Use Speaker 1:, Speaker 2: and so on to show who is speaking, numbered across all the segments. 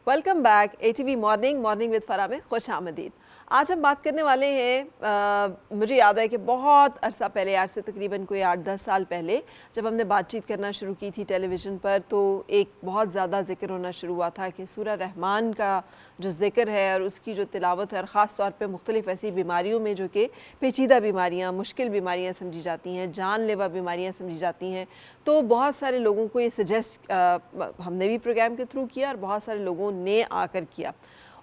Speaker 1: Welcome back ATV morning with फरा में खुश आमदीद। आज हम बात करने वाले हैं मुझे याद है कि बहुत अरसा पहले, आज से तकरीबन कोई 8-10 साल पहले जब हमने बातचीत करना शुरू की थी टेलीविज़न पर, तो एक बहुत ज़्यादा ज़िक्र होना शुरू हुआ था कि सूरह रहमान का जो ज़िक्र है और उसकी जो तिलावत है, और ख़ास तौर पे मुख्तलिफ़ ऐसी बीमारियों में जो कि पेचीदा बीमारियाँ, मुश्किल बीमारियाँ समझी जाती हैं, जानलेवा बीमारियाँ समझी जाती हैं, तो बहुत सारे लोगों को ये सजेस्ट हमने भी प्रोग्राम के थ्रू किया और बहुत सारे लोगों ने आकर किया।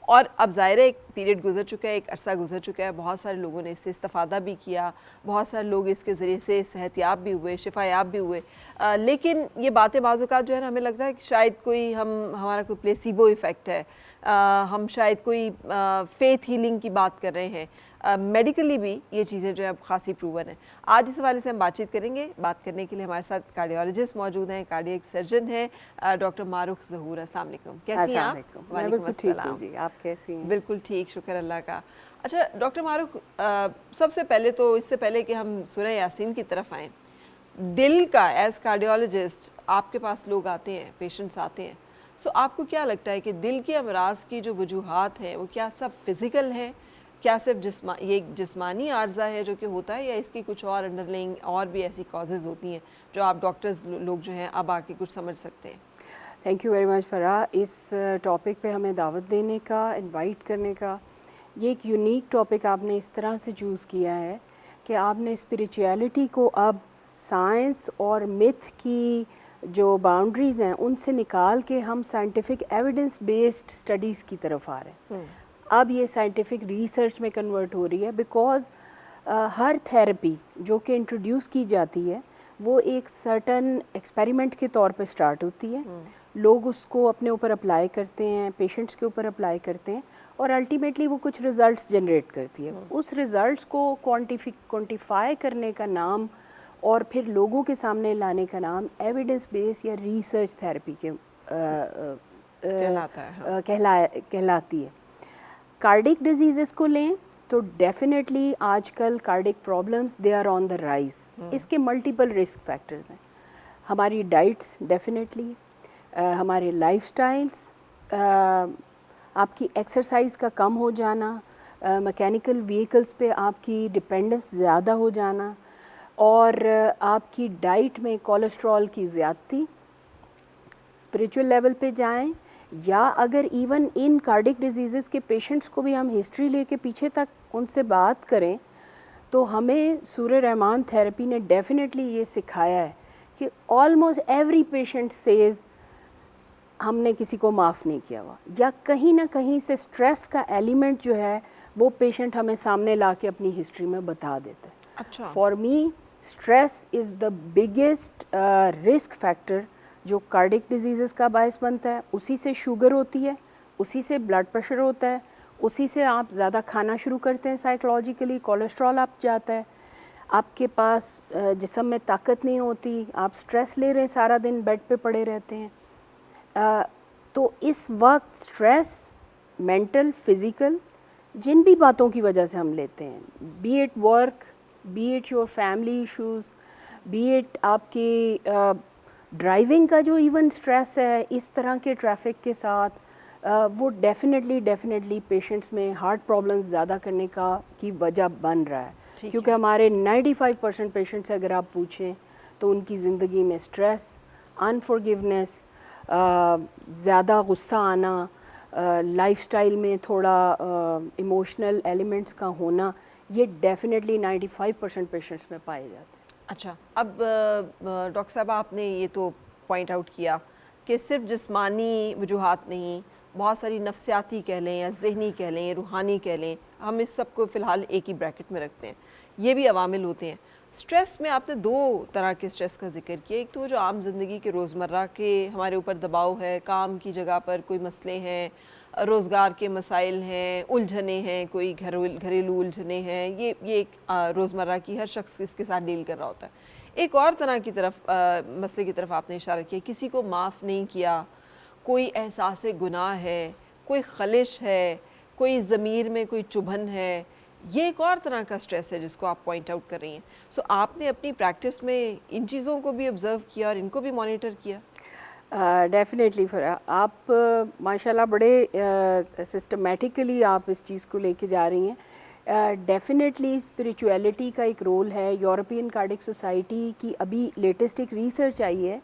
Speaker 1: और अब ज़ाहिर है एक पीरियड गुजर चुका है, एक अरसा गुजर चुका है, बहुत सारे लोगों ने इससे इस्तिफ़ादा भी किया, बहुत सारे लोग इसके ज़रिए से सेहतयाब भी हुए, शिफायाब भी हुए। लेकिन ये बातें बाज़ औक़ात जो है ना, हमें लगता है कि शायद कोई हमारा कोई प्लेसिबो इफ़ेक्ट है, हम शायद कोई फ़ेथ हीलिंग की बात कर रहे हैं। मेडिकली भी ये चीज़ें जो है अब खासी प्रूवन है। आज इस हवाले से हम बातचीत करेंगे। बात करने के लिए हमारे साथ कार्डियोलॉजिस्ट मौजूद हैं, कार्डियक सर्जन हैं डॉक्टर मारूख ज़हूर। अस्सलाम वालेकुम, कैसी हैं आप?
Speaker 2: वालेकुम अस्सलाम जी, आप कैसी हैं?
Speaker 1: बिल्कुल ठीक, शुक्र अल्लाह का। अच्छा डॉक्टर मारूख, सबसे पहले तो इससे पहले कि हम सूरह यासीन की तरफ आएँ, दिल का एज़ कार्डियोलॉजिस्ट आपके पास लोग आते हैं, पेशेंट्स आते हैं, सो आपको क्या लगता है कि दिल के अमराज की जो वजूहात हैं वो क्या सब फिज़िकल हैं? क्या सिर्फ ये जिस्मानी आर्जा है जो कि होता है, या इसकी कुछ और अंडरलाइंग और भी ऐसी कॉजेज़ होती हैं जो आप डॉक्टर्स लोग जो हैं अब आके कुछ समझ सकते हैं?
Speaker 2: Thank you very much Farah, इस टॉपिक पे हमें दावत देने का, इनवाइट करने का। ये एक यूनिक टॉपिक आपने इस तरह से चूज़ किया है कि आपने स्पिरिचुअलिटी को अब साइंस और मिथ की जो बाउंड्रीज़ हैं उनसे निकाल के हम साइंटिफिक एविडेंस बेस्ड स्टडीज़ की तरफ आ रहे हैं। अब ये साइंटिफिक रिसर्च में कन्वर्ट हो रही है, बिकॉज़ हर थेरेपी जो कि इंट्रोड्यूस की जाती है वो एक सर्टन एक्सपेरिमेंट के तौर पे स्टार्ट होती है। लोग उसको अपने ऊपर अप्लाई करते हैं, पेशेंट्स के ऊपर अप्लाई करते हैं, और अल्टीमेटली वो कुछ रिज़ल्ट्स जनरेट करती है। उस रिज़ल्ट्स को क्वांटिफाई करने का नाम और फिर लोगों के सामने लाने का नाम एविडेंस बेस्ड या रिसर्च थेरेपी के कहलाती है। कार्डिक डिजीज़ को लें तो डेफिनेटली आजकल cardiac problems they are on the rise. इसके मल्टीपल रिस्क फैक्टर्स हैं। हमारी डाइट्स डेफिनेटली, हमारे लाइफस्टाइल्स, आपकी एक्सरसाइज का कम हो जाना, मैकेनिकल व्हीकल्स पे आपकी डिपेंडेंस ज़्यादा हो जाना, और आपकी डाइट में कोलेस्ट्रॉल की ज़्यादती। स्पिरिचुअल लेवल पे जाएं, या अगर इवन इन कार्डिक डिजीज़ के पेशेंट्स को भी हम हिस्ट्री लेके पीछे तक उनसे बात करें, तो हमें सूरह रहमान थेरेपी ने डेफिनेटली ये सिखाया है कि ऑलमोस्ट एवरी पेशेंट सेज हमने किसी को माफ़ नहीं किया हुआ, या कहीं ना कहीं से स्ट्रेस का एलिमेंट जो है वो पेशेंट हमें सामने ला के अपनी हिस्ट्री में बता देता है।
Speaker 1: अच्छा।
Speaker 2: For me stress is the biggest risk factor जो कार्डिक डिजीज़ का बायस बनता है। उसी से शुगर होती है, उसी से ब्लड प्रेशर होता है, उसी से आप ज़्यादा खाना शुरू करते हैं, साइकोलॉजिकली कोलेस्ट्रॉल आप जाता है, आपके पास जिस्म में ताकत नहीं होती, आप स्ट्रेस ले रहे हैं, सारा दिन बेड पे पड़े रहते हैं। तो इस वक्त स्ट्रेस मेंटल, फिज़िकल, जिन भी बातों की वजह से हम लेते हैं, B it work, B it your family issues, B it आपकी ड्राइविंग का जो इवन स्ट्रेस है इस तरह के ट्रैफिक के साथ, वो डेफिनेटली पेशेंट्स में हार्ट प्रॉब्लम्स ज़्यादा करने की वजह बन रहा है। क्योंकि हमारे 95% पेशेंट्स अगर आप पूछें तो उनकी ज़िंदगी में स्ट्रेस, अनफॉरगिवनेस, ज़्यादा गुस्सा आना, लाइफस्टाइल में थोड़ा इमोशनल एलिमेंट्स का होना, ये डेफिनेटली 95% पेशेंट्स में पाए जाते हैं।
Speaker 1: अच्छा, अब डॉक्टर साहब आपने ये तो पॉइंट आउट किया कि सिर्फ जिस्मानी वजूहात नहीं, बहुत सारी नफ्सियाती कह लें या ज़हनी कह लें, रूहानी कह लें, हम इस सब को फ़िलहाल एक ही ब्रैकेट में रखते हैं, ये भी अवामिल होते हैं। स्ट्रेस में आपने दो तरह के स्ट्रेस का जिक्र किया। एक तो जो आम ज़िंदगी के रोज़मर्रा के हमारे ऊपर दबाव है, काम की जगह पर कोई मसले हैं, रोज़गार के मसाइल हैं, उलझने हैं, कोई घरेलू उलझने हैं, ये एक रोज़मर्रा की हर शख्स इसके साथ डील कर रहा होता है। एक और तरह की तरफ मसले की तरफ आपने इशारा किया, किसी को माफ़ नहीं किया, कोई एहसास गुनाह है, कोई खलिश है, कोई ज़मीर में कोई चुभन है, ये एक और तरह का स्ट्रेस है जिसको आप पॉइंट आउट कर रही हैं। सो आपने अपनी प्रैक्टिस में इन चीज़ों को भी ऑब्ज़र्व किया और इनको भी मॉनिटर किया?
Speaker 2: डेफिनेटली फरा, आप माशाल्लाह बड़े सिस्टमेटिकली आप इस चीज़ को लेके जा रही हैं। डेफिनेटली स्पिरिचुअलिटी का एक रोल है। यूरोपियन कार्डिक सोसाइटी की अभी लेटेस्ट एक रिसर्च आई है,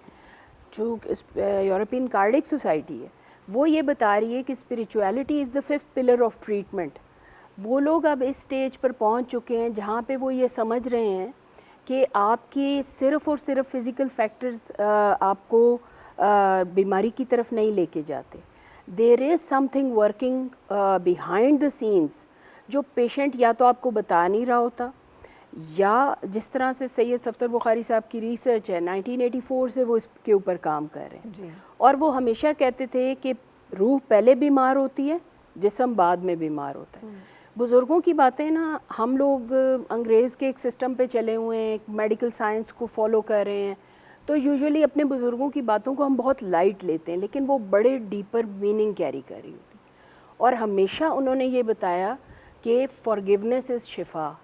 Speaker 2: जो यूरोपियन कार्डिक सोसाइटी है, वो ये बता रही है कि spirituality is the fifth pillar of treatment. वो लोग अब इस स्टेज पर पहुंच चुके हैं जहाँ पे वो ये समझ रहे हैं कि आपके सिर्फ़ और सिर्फ फ़िज़िकल फैक्टर्स आपको बीमारी की तरफ नहीं लेके जाते। There is something working behind the scenes जो पेशेंट या तो आपको बता नहीं रहा होता, या जिस तरह से सैयद सफ्दर बुखारी साहब की रिसर्च है 1984 से वो इसके ऊपर काम कर रहे हैं। और वो हमेशा कहते थे कि रूह पहले बीमार होती है, जिस्म बाद में बीमार होता है। बुज़ुर्गों की बातें ना, हम लोग अंग्रेज़ के एक सिस्टम पे चले हुए हैं, एक मेडिकल साइंस को फॉलो कर रहे हैं, तो यूजुअली अपने बुज़ुर्गों की बातों को हम बहुत लाइट लेते हैं, लेकिन वो बड़े डीपर मीनिंग कैरी कर रही होती। और हमेशा उन्होंने ये बताया कि फॉरगिवनेस इज़ शिफा।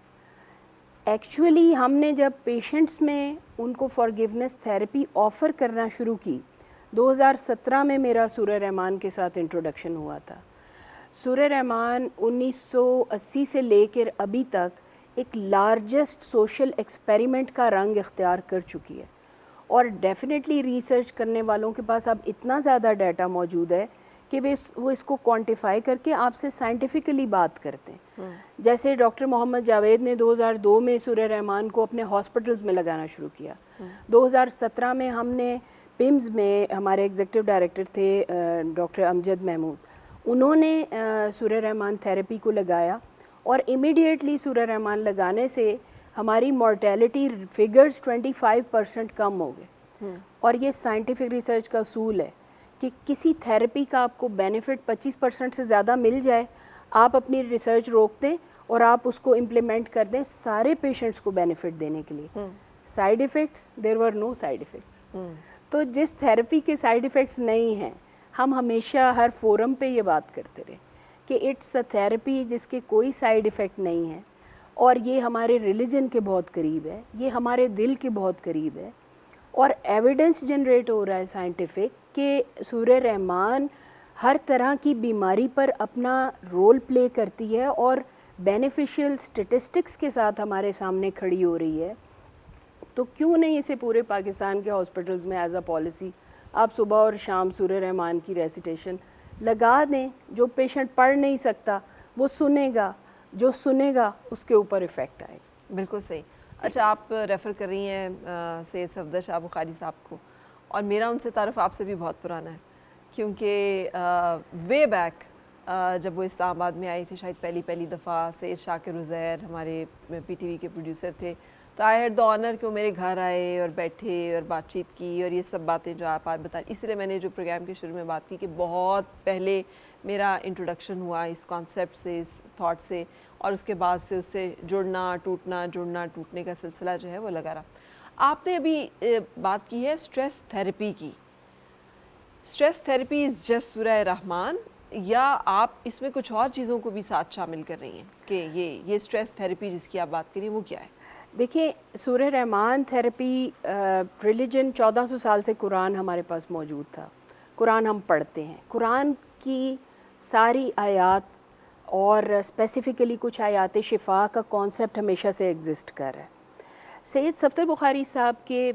Speaker 2: एक्चुअली हमने जब पेशेंट्स में उनको फॉरगिवनेस थेरेपी ऑफ़र करना शुरू की, 2017 में मेरा सूरह रहमान के साथ इंट्रोडक्शन हुआ था। सूरह रहमान 1980 से लेकर अभी तक एक लार्जेस्ट सोशल एक्सपेरिमेंट का रंग इख्तियार कर चुकी है, और डेफिनेटली रिसर्च करने वालों के पास अब इतना ज़्यादा डाटा मौजूद है कि वो इसको क्वांटिफाई करके आपसे साइंटिफिकली बात करते हैं। जैसे डॉक्टर मोहम्मद जावेद ने 2002 में सूरह रहमान को अपने हॉस्पिटल्स में लगाना शुरू किया। 2017 में हमने पिम्स में, हमारे एग्जीक्यूटिव डायरेक्टर थे डॉक्टर अमजद महमूद, उन्होंने सूरह रहमान थेरेपी को लगाया, और इमीडिएटली सूरह रहमान लगाने से हमारी मॉर्टेलिटी फिगर्स 25% कम हो गए। और ये साइंटिफिक रिसर्च का असूल है कि किसी थेरेपी का आपको बेनिफिट 25% से ज़्यादा मिल जाए, आप अपनी रिसर्च रोक दें और आप उसको इम्प्लीमेंट कर दें सारे पेशेंट्स को बेनिफिट देने के लिए। Side effects, there were no side effects. तो जिस थेरेपी के साइड इफ़ेक्ट्स नहीं हैं, हम हमेशा हर फोरम पे ये बात करते रहे कि इट्स अ थेरेपी जिसके कोई साइड इफ़ेक्ट नहीं है, और ये हमारे रिलीजन के बहुत करीब है, ये हमारे दिल के बहुत करीब है, और एविडेंस जनरेट हो रहा है साइंटिफिक कि सूरह रहमान हर तरह की बीमारी पर अपना रोल प्ले करती है और बेनिफिशियल स्टेटिस्टिक्स के साथ हमारे सामने खड़ी हो रही है। तो क्यों नहीं इसे पूरे पाकिस्तान के हॉस्पिटल्स में एज अ पॉलिसी आप सुबह और शाम सूरह रहमान की रेसिटेशन लगा दें। जो पेशेंट पढ़ नहीं सकता वो सुनेगा, जो सुनेगा उसके ऊपर इफ़ेक्ट आएगा।
Speaker 1: बिल्कुल सही। अच्छा, आप रेफ़र कर रही हैं सैयद सफदर शाह बुखारी साहब को, और मेरा उनसे तारुफ़ आपसे भी बहुत पुराना है, क्योंकि वे बैक जब वो इस्लामाबाद में आई थी, शायद पहली दफ़ा, सैयद शाकिर उज़ैर हमारे PTV के प्रोड्यूसर थे, तो आई हैड द ऑनर कि वो मेरे घर आए और बैठे और बातचीत की, और ये सब बातें जो आप बता, इसलिए मैंने जो प्रोग्राम के शुरू में बात की कि बहुत पहले मेरा इंट्रोडक्शन हुआ इस कॉन्सेप्ट से, इस थॉट से, और उसके बाद से उससे जुड़ना टूटने का सिलसिला जो है वो लगा रहा। आपने अभी बात की है स्ट्रेस थेरेपी की। स्ट्रेस थेरेपी इज़ जस्ट सूरह रहमान, या आप इसमें कुछ और चीज़ों को भी साथ शामिल कर रही हैं कि ये स्ट्रेस थेरेपी जिसकी आप बात करिए वो क्या है?
Speaker 2: देखिए, सूरह रहमान थेरेपी रिलीजन 1400 साल से कुरान हमारे पास मौजूद था। कुरान हम पढ़ते हैं, कुरान की सारी आयात और स्पेसिफ़िकली कुछ आयात शिफा का कॉन्सेप्ट हमेशा से एग्जिस्ट कर रहा है। सैयद सफ्दर बुखारी साहब के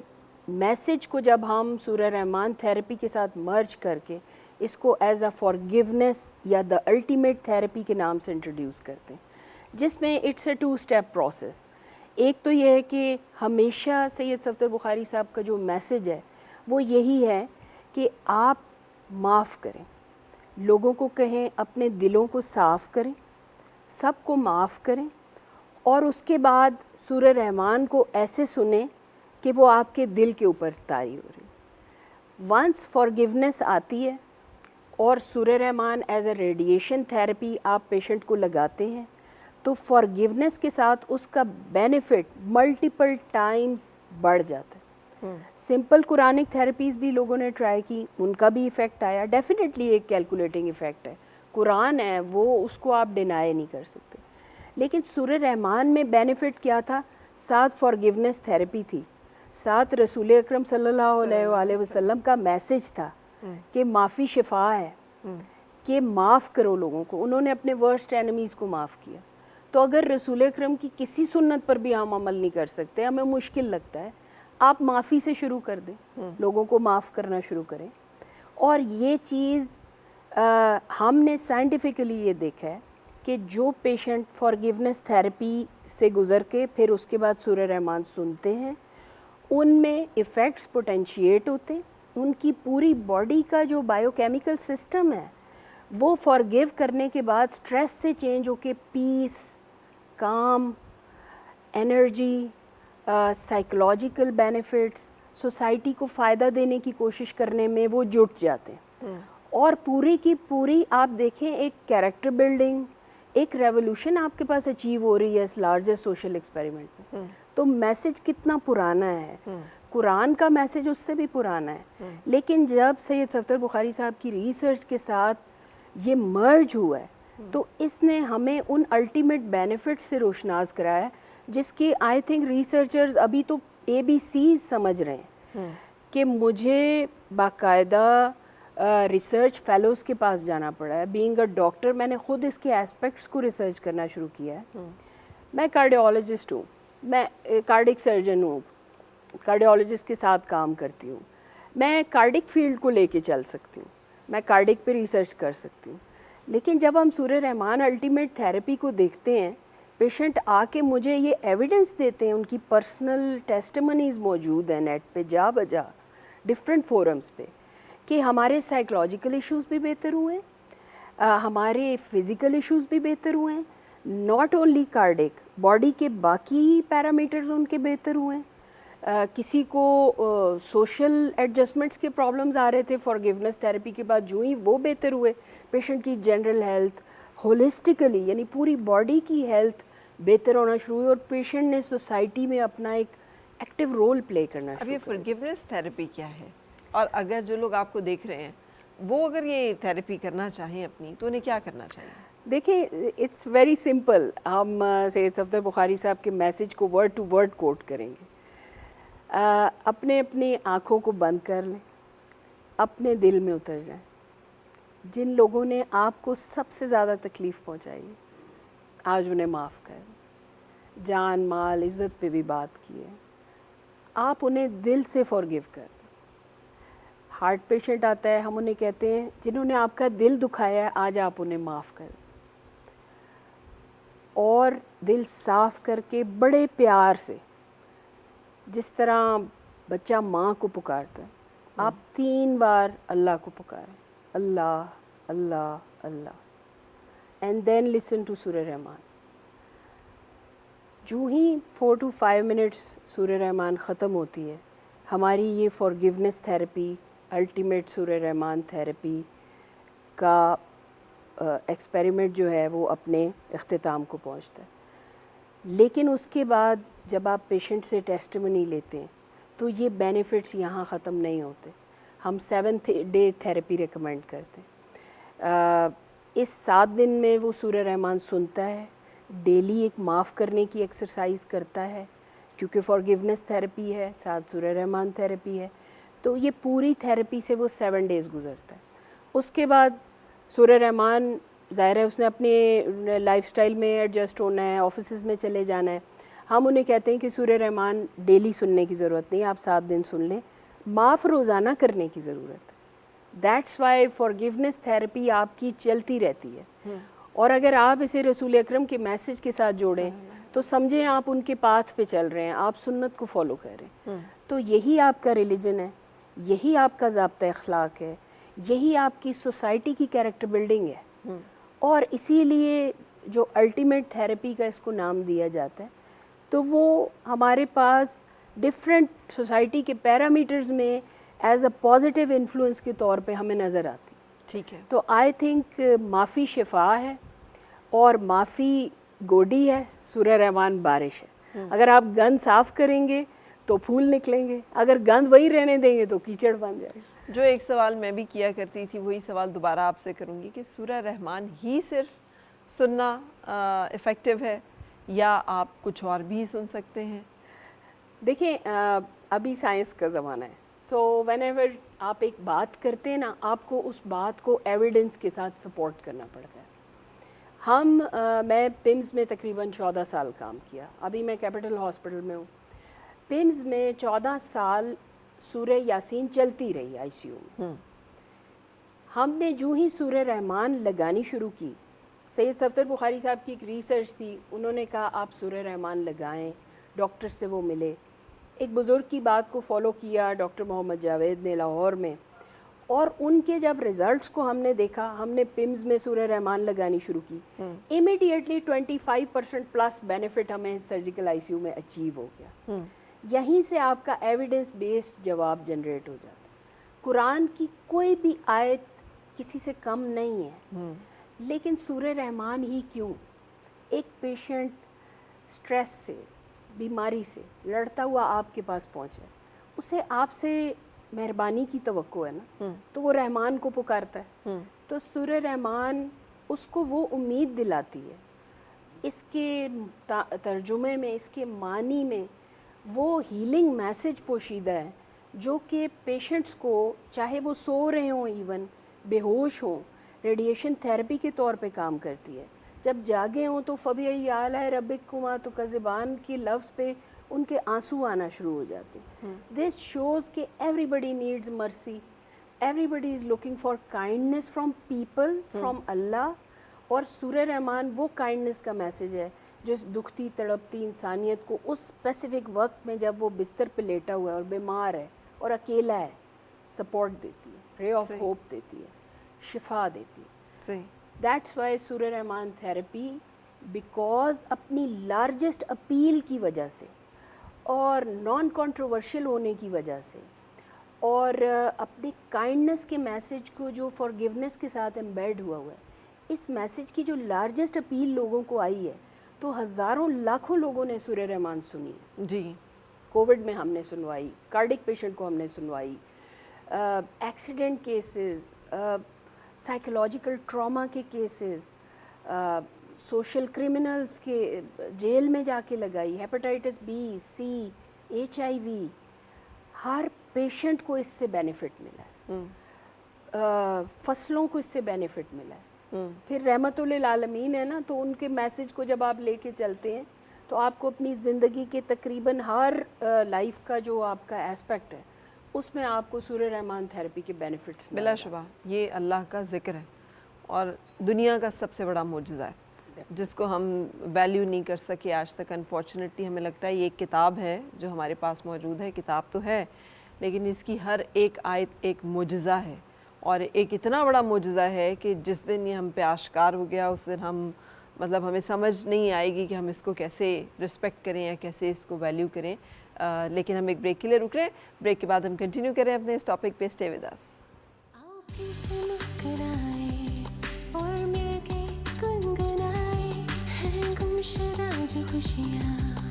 Speaker 2: मैसेज को जब हम सूरह रहमान थेरेपी के साथ मर्ज करके इसको एज अ फॉरगिवनेस या द अल्टीमेट थेरेपी के नाम से इंट्रोड्यूस करते हैं, जिसमें इट्स अ 2 स्टेप प्रोसेस। एक तो ये है कि हमेशा सैयद सफ्दर बुखारी साहब का जो मैसेज है वो यही है कि आप माफ़ करें, लोगों को कहें अपने दिलों को साफ़ करें, सबको माफ़ करें, और उसके बाद सूरह रहमान को ऐसे सुने कि वो आपके दिल के ऊपर तारी हो रही। वंस फॉरगिवनेस आती है और सूरह रहमान एज अ रेडिएशन थेरेपी आप पेशेंट को लगाते हैं, तो फॉरगिवनेस के साथ उसका बेनिफिट मल्टीपल टाइम्स बढ़ जाता है। सिंपल कुरानिक थेरेपीज़ भी लोगों ने ट्राई की, उनका भी इफ़ेक्ट आया। डेफिनेटली एक कैलकुलेटिंग इफ़ेक्ट है, कुरान है वो, उसको आप डिनाई नहीं कर सकते। लेकिन सूरह रहमान में बेनिफिट क्या था? साथ फॉरगिवनेस थेरेपी थी, ساتھ رسول اکرم صلی اللہ علیہ وسلم کا میسج تھا کہ معافی شفا ہے، کہ معاف کرو لوگوں کو. انہوں نے اپنے ورسٹ اینیمیز کو معاف کیا. تو اگر رسول اکرم کی کسی سنت پر بھی ہم عمل نہیں کر سکتے، ہمیں مشکل لگتا ہے، آپ معافی سے شروع کر دیں، لوگوں کو معاف کرنا شروع کریں. اور یہ چیز ہم نے سائنٹیفکلی یہ دیکھا ہے کہ جو پیشنٹ فارگیونیس تھیراپی سے گزر کے پھر اس کے بعد سورہ رحمان سنتے ہیں، ان میں ایفیکٹس پوٹینشیٹ ہوتے ہیں. ان کی پوری باڈی کا جو بائیو کیمیکل سسٹم ہے وہ فارگیو کرنے کے بعد سٹریس سے چینج ہو کے پیس، کام، انرجی، سائیکولوجیکل بینیفٹس، سوسائٹی کو فائدہ دینے کی کوشش کرنے میں وہ جٹ جاتے ہیں. اور پوری کی پوری آپ دیکھیں ایک کیریکٹر بلڈنگ، ایک ریولوشن آپ کے پاس اچیو ہو رہی ہے اس لارجسٹ سوشل ایکسپیریمنٹ میں. تو میسج کتنا پرانا ہے، قرآن کا میسج اس سے بھی پرانا ہے. لیکن جب سید صفدر بخاری صاحب کی ریسرچ کے ساتھ یہ مرج ہوا ہے تو اس نے ہمیں ان الٹیمیٹ بینیفٹ سے روشناس کرایا جس کی آئی تھنک ریسرچرز ابھی تو ABC سمجھ رہے ہیں. کہ مجھے باقاعدہ ریسرچ فیلوز کے پاس جانا پڑا ہے. بینگ اے ڈاکٹر میں نے خود اس کے ایسپیکٹس کو ریسرچ کرنا شروع کیا ہے. میں کارڈیولوجسٹ ہوں، میں کارڈک سرجن ہوں، کارڈیولوجسٹ کے ساتھ کام کرتی ہوں. میں کارڈک فیلڈ کو لے کے چل سکتی ہوں، میں کارڈک پہ ریسرچ کر سکتی ہوں. لیکن جب ہم سورہ رحمان الٹیمیٹ تھیراپی کو دیکھتے ہیں، پیشنٹ آ کے مجھے یہ ایویڈنس دیتے ہیں، ان کی پرسنل ٹیسٹمنیز موجود ہیں نیٹ پہ جا بجا ڈفرینٹ فورمز پہ، کہ ہمارے سائیکلوجیکل ایشوز بھی بہتر ہوئے، ہمارے فزیکل ایشوز بھی بہتر ہوئے ہیں، ناٹ اونلی کارڈک، باڈی کے باقی پیرامیٹرز ان کے بہتر ہوئے ہیں. کسی کو سوشل ایڈجسٹمنٹس کے پرابلمز آ رہے تھے فارگیونیس تھیراپی کے بعد، جو ہی وہ بہتر ہوئے. پیشنٹ کی جنرل ہیلتھ ہولسٹیکلی یعنی پوری باڈی کی ہیلتھ بہتر ہونا شروع ہوئی، اور پیشنٹ نے سوسائٹی میں اپنا ایک ایکٹیو رول پلے کرنا شروع کیا.
Speaker 1: اب یہ فارگیونیس تھیراپی کیا ہے، اور اگر جو لوگ آپ کو دیکھ رہے ہیں وہ اگر یہ تھیراپی کرنا چاہیں اپنی تو انہیں کیا کرنا چاہیے؟
Speaker 2: دیکھیں اٹس ویری سمپل. ہم سید صفدر بخاری صاحب کے میسج کو ورڈ ٹو ورڈ کوٹ کریں گے. اپنی آنکھوں کو بند کر لیں، اپنے دل میں اتر جائیں. جن لوگوں نے آپ کو سب سے زیادہ تکلیف پہنچائی ہے آج انہیں معاف کریں. جان مال عزت پہ بھی بات کی ہے، آپ انہیں دل سے فارگیو کر دیں. ہارٹ پیشنٹ آتا ہے، ہم انہیں کہتے ہیں جنہوں نے آپ کا دل دکھایا ہے آج آپ انہیں معاف کر دیں. اور دل صاف کر کے بڑے پیار سے، جس طرح بچہ ماں کو پکارتا ہے، آپ 3 بار اللہ کو پکاریں، اللہ اللہ اللہ، اینڈ دین لسن ٹو سورہ رحمان. جو ہی 4 to 5 منٹس سورہ رحمان ختم ہوتی ہے، ہماری یہ فارگیونیس تھیراپی الٹیمیٹ سورہ رحمان تھیراپی کا ایکسپیریمنٹ جو ہے وہ اپنے اختتام کو پہنچتا ہے. لیکن اس کے بعد جب آپ پیشنٹ سے ٹیسٹمنی لیتے ہیں تو یہ بینیفٹس یہاں ختم نہیں ہوتے. ہم 7 day تھیراپی ریکمینڈ کرتے ہیں. اس 7 دن میں وہ سورہ رحمان سنتا ہے، ڈیلی ایک معاف کرنے کی ایکسرسائز کرتا ہے کیونکہ فارگیونیس تھیراپی ہے، ساتھ سورہ رحمان تھیراپی ہے. تو یہ پوری تھیراپی سے وہ 7 days گزرتا ہے. اس کے بعد سورہ رحمان ظاہر ہے اس نے اپنے لائف سٹائل میں ایڈجسٹ ہونا ہے، آفیسز میں چلے جانا ہے. ہم انہیں کہتے ہیں کہ سورہ رحمان ڈیلی سننے کی ضرورت نہیں، آپ 7 دن سن لیں، معاف روزانہ کرنے کی ضرورت ہے. دیٹس وائی فارگیونیس تھیراپی آپ کی چلتی رہتی ہے. اور اگر آپ اسے رسول اکرم کے میسج کے ساتھ جوڑیں تو سمجھیں آپ ان کے پاتھ پہ چل رہے ہیں، آپ سنت کو فالو کر رہے ہیں. تو یہی آپ کا ریلیجن ہے، یہی آپ کا ضابطہ اخلاق ہے، یہی آپ کی سوسائٹی کی کیریکٹر بلڈنگ ہے. اور اسی لیے جو الٹیمیٹ تھیراپی کا اس کو نام دیا جاتا ہے، تو وہ ہمارے پاس ڈفرینٹ سوسائٹی کے پیرامیٹرز میں ایز اے پازیٹیو انفلوئنس کے طور پہ ہمیں نظر آتی.
Speaker 1: ٹھیک ہے.
Speaker 2: تو آئی تھنک معافی شفا ہے اور معافی گوڈی ہے، سورہ رحمان بارش ہے. اگر آپ گند صاف کریں گے تو پھول نکلیں گے، اگر گند وہی رہنے دیں گے تو کیچڑ بن جائے گا.
Speaker 1: جو ایک سوال میں بھی کیا کرتی تھی وہی سوال دوبارہ آپ سے کروں گی کہ سورہ رحمان ہی صرف سننا افیکٹو ہے یا آپ کچھ اور بھی سن سکتے ہیں؟
Speaker 2: دیکھیں ابھی سائنس کا زمانہ ہے، سو وین ایور آپ ایک بات کرتے ہیں نا، آپ کو اس بات کو ایویڈنس کے ساتھ سپورٹ کرنا پڑتا ہے. میں پمز میں تقریباً 14 سال کام کیا، ابھی میں کیپٹل ہاسپٹل میں ہوں. پمز میں 14 سال سورہ یاسین چلتی رہی آئی سی یو میں. ہم نے جو ہی سورہ رحمان لگانی شروع کی، سید صفدر بخاری صاحب کی ایک ریسرچ تھی، انہوں نے کہا آپ سورہ رحمان لگائیں، ڈاکٹر سے وہ ملے. ایک بزرگ کی بات کو فالو کیا ڈاکٹر محمد جاوید نے لاہور میں، اور ان کے جب ریزلٹس کو ہم نے دیکھا، ہم نے پمز میں سورہ رحمان لگانی شروع کی. امیڈیٹلی 25% پلس بینیفٹ ہمیں سرجیکل آئی سی یو میں اچیو ہو گیا. یہیں سے آپ کا ایویڈنس بیسڈ جواب جنریٹ ہو جاتا ہے. قرآن کی کوئی بھی آیت کسی سے کم نہیں ہے، لیکن سورہ رحمان ہی کیوں؟ ایک پیشنٹ سٹریس سے، بیماری سے لڑتا ہوا آپ کے پاس پہنچا ہے، اسے آپ سے مہربانی کی توقع ہے نا، تو وہ رحمان کو پکارتا ہے. تو سورہ رحمان اس کو وہ امید دلاتی ہے. اس کے ترجمے میں، اس کے معنی میں وہ ہیلنگ میسج پوشیدہ ہے جو کہ پیشنٹس کو، چاہے وہ سو رہے ہوں، ایون بے ہوش ہوں، ریڈیشن تھیراپی کے طور پہ کام کرتی ہے. جب جاگے ہوں تو فَبِأَيِّ آلَاءِ رَبِّكُمَا تُكَذِّبَانِ کی لفظ پہ ان کے آنسو آنا شروع ہو جاتے ہیں. دس شوز کہ everybody needs mercy, everybody is looking for kindness from people, from Allah. اور سورہ رحمان وہ کائنڈنیس کا میسج ہے جو اس دکھتی تڑپتی انسانیت کو اس اسپیسیفک وقت میں جب وہ بستر پہ لیٹا ہوا ہے اور بیمار ہے اور اکیلا ہے، سپورٹ دیتی ہے، رے آف ہوپ دیتی ہے، شفا دیتی ہے.
Speaker 1: صحیح.
Speaker 2: دیٹس وائی سورہ رحمان تھیراپی، بیکاز اپنی لارجسٹ اپیل کی وجہ سے اور نان کنٹروورشل ہونے کی وجہ سے اور اپنی کائنڈنس کے میسج کو جو فارگیونیس کے ساتھ ایمبیڈ ہوا ہے، اس میسج کی جو لارجسٹ اپیل لوگوں کو آئی ہے، تو ہزاروں لاکھوں لوگوں نے سورہ رحمان سنی ہے.
Speaker 1: جی.
Speaker 2: کووڈ میں ہم نے سنوائی، کارڈک پیشنٹ کو ہم نے سنوائی، ایکسیڈنٹ کیسز، سائیکولوجیکل ٹراما کے کیسز، سوشل کرمنلز کے جیل میں جا کے لگائی، ہیپاٹائٹس بی، سی، HIV. ہر پیشنٹ کو اس سے بینیفٹ ملا ہے، فصلوں کو اس سے بینیفٹ ملا ہے. پھر رحمت للعالمین ہے نا، تو ان کے میسج کو جب آپ لے کے چلتے ہیں تو آپ کو اپنی زندگی کے تقریباً ہر لائف کا جو آپ کا ایسپیکٹ ہے، اس میں آپ کو سورہ رحمان تھیراپی کے بینیفٹس
Speaker 1: بلا شبہ یہ اللہ کا ذکر ہے اور دنیا کا سب سے بڑا معجزہ ہے جس کو ہم ویلیو نہیں کر سکے آج تک. انفارچونیٹلی ہمیں لگتا ہے یہ ایک کتاب ہے جو ہمارے پاس موجود ہے. کتاب تو ہے لیکن اس کی ہر ایک آیت ایک معجزہ ہے، اور ایک اتنا بڑا معجزہ ہے کہ جس دن یہ ہم پہ آشکار ہو گیا اس دن ہمیں سمجھ نہیں آئے گی کہ ہم اس کو کیسے رسپیکٹ کریں یا کیسے اس کو ویلیو کریں. لیکن ہم ایک بریک کے لیے رک رہے ہیں، بریک کے بعد ہم کنٹینیو کریں اپنے اس ٹاپک پہ. Stay with us.
Speaker 3: پھر سے مسکرائے اور مل کے گنگنائے ہیں گمشدہ جو خوشیاں.